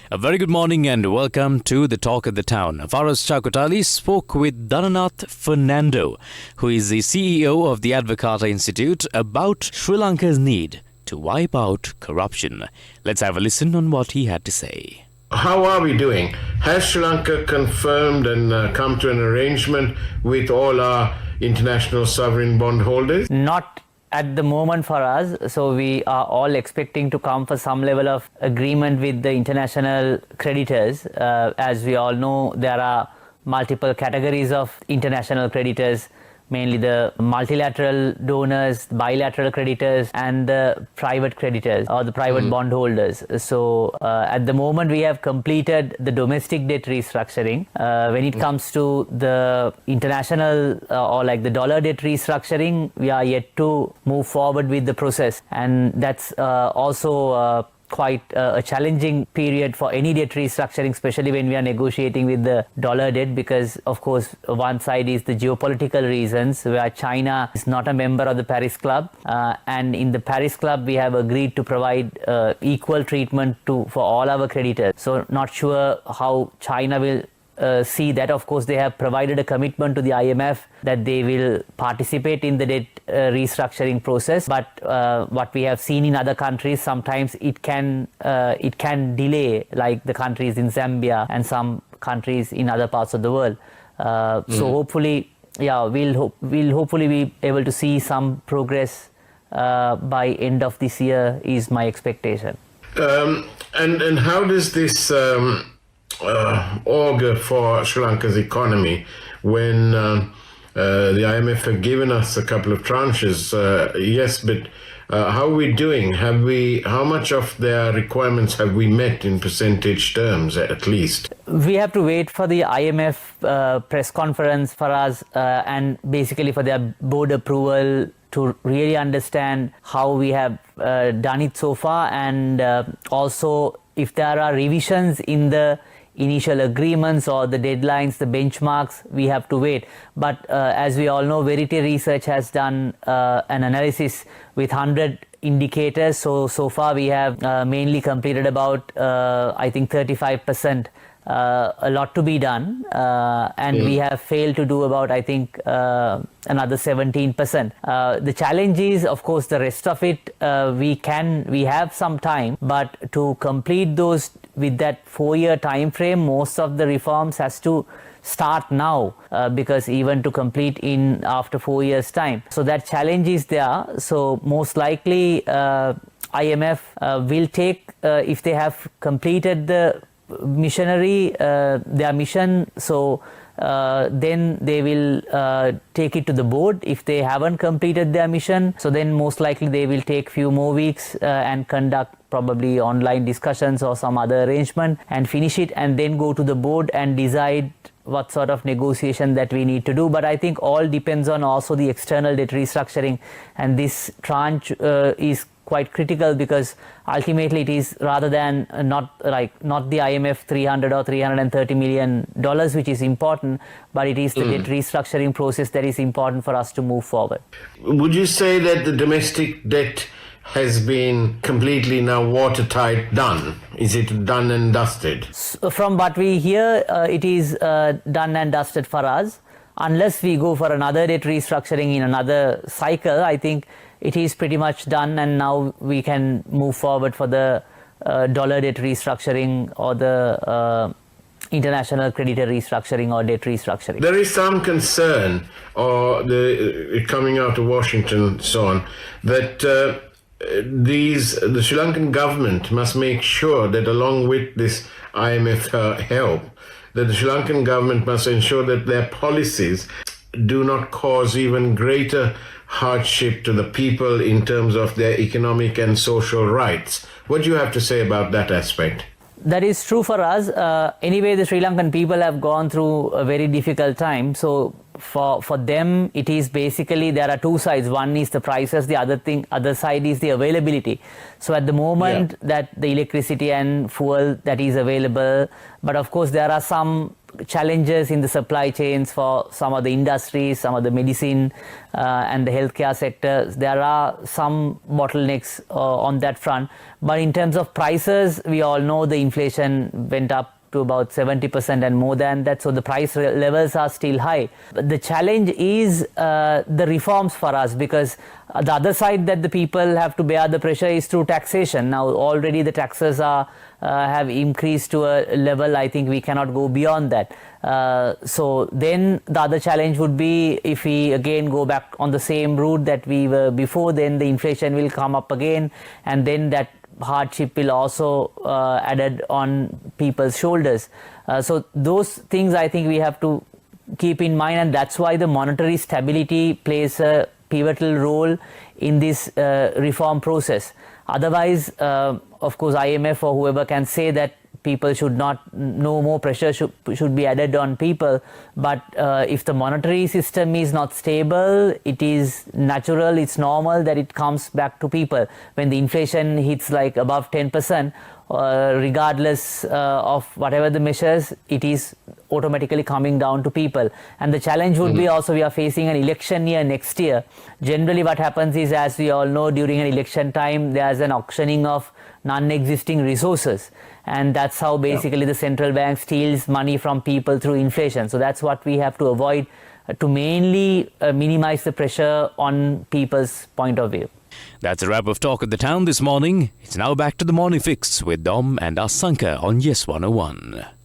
A very good morning and welcome to the Talk of the Town. Faraz Chakotali spoke with Dhananath Fernando, who is the CEO of the Advocata Institute, about Sri Lanka's need to wipe out corruption. Let's have a listen on what he had to say. How are we doing? Has Sri Lanka confirmed and come to an arrangement with all our international sovereign bondholders? Not at the moment for us, so we are all expecting to come for some level of agreement with the international creditors. As we all know, there are multiple categories of international creditors, mainly the multilateral donors, bilateral creditors, and the private creditors or the private bondholders. So at the moment we have completed the domestic debt restructuring. When it comes to the international or like the dollar debt restructuring, we are yet to move forward with the process, and that's also quite a challenging period for any debt restructuring, especially when we are negotiating with the dollar debt, because of course one side is the geopolitical reasons where China is not a member of the Paris Club, and in the Paris Club we have agreed to provide equal treatment for all our creditors. So not sure how China will see that. Of course, they have provided a commitment to the IMF that they will participate in the debt restructuring process. But what we have seen in other countries, sometimes it can delay, like the countries in Zambia and some countries in other parts of the world. So hopefully, we'll hopefully be able to see some progress by end of this year is my expectation. And how does this augur for Sri Lanka's economy when the IMF have given us a couple of tranches? Yes, but how are we doing? How much of their requirements have we met in percentage terms, at least? We have to wait for the IMF press conference for us and basically for their board approval to really understand how we have done it so far, and also if there are revisions in the initial agreements or the deadlines, the benchmarks, we have to wait. But as we all know, Verity Research has done an analysis with 100 indicators. So far we have mainly completed about, I think, 35%. A lot to be done, and we have failed to do about, I think, another 17%. The challenge is, of course, the rest of it we have some time, but to complete those with that 4-year time frame, most of the reforms has to start now, because even to complete in after 4 years time. So that challenge is there. So most likely IMF will take, if they have completed the their mission, so then they will take it to the board. If they haven't completed their mission, so then most likely they will take few more weeks and conduct probably online discussions or some other arrangement and finish it, and then go to the board and decide what sort of negotiation that we need to do. But I think all depends on also the external debt restructuring, and this tranche is quite critical, because ultimately it is, rather than not the IMF 300 or 330 million dollars, which is important, but it is the debt restructuring process that is important for us to move forward. Would you say that the domestic debt has been completely now watertight done? Is it done and dusted? From what we hear, it is done and dusted for us. Unless we go for another debt restructuring in another cycle, I think it is pretty much done, and now we can move forward for the dollar debt restructuring or the international creditor restructuring or debt restructuring. There is some concern, or coming out of Washington, so on, that the Sri Lankan government must make sure that along with this IMF help, that the Sri Lankan government must ensure that their policies do not cause even greater hardship to the people in terms of their economic and social rights. What do you have to say about that aspect? That is true for us. Anyway, the Sri Lankan people have gone through a very difficult time. So for them, it is basically, there are two sides. One is the prices, the other side is the availability. So at the moment that the electricity and fuel that is available, but of course there are some challenges in the supply chains for some of the industries, some of the medicine and the healthcare sectors. There are some bottlenecks on that front. But in terms of prices, we all know the inflation went up to about 70% and more than that. So the price levels are still high. But the challenge is the reforms for us, because the other side that the people have to bear the pressure is through taxation. Now already the taxes have increased to a level, I think we cannot go beyond that. So then the other challenge would be, if we again go back on the same route that we were before, then the inflation will come up again, and then that hardship will also added on people's shoulders. So those things I think we have to keep in mind, and that's why the monetary stability plays a pivotal role in this reform process. Otherwise, of course, IMF or whoever can say that people should not, no more pressure should be added on people. But if the monetary system is not stable, it is natural, it's normal that it comes back to people. When the inflation hits like above 10%, regardless of whatever the measures, it is automatically coming down to people. And the challenge would be also, we are facing an election year next year. Generally what happens is, as we all know, during an election time, there's an auctioning of non-existing resources. And that's how basically the central bank steals money from people through inflation. So that's what we have to avoid, to mainly minimize the pressure on people's point of view. That's a wrap of Talk of the Town this morning. It's now back to the Morning Fix with Dom and Asanka on Yes 101.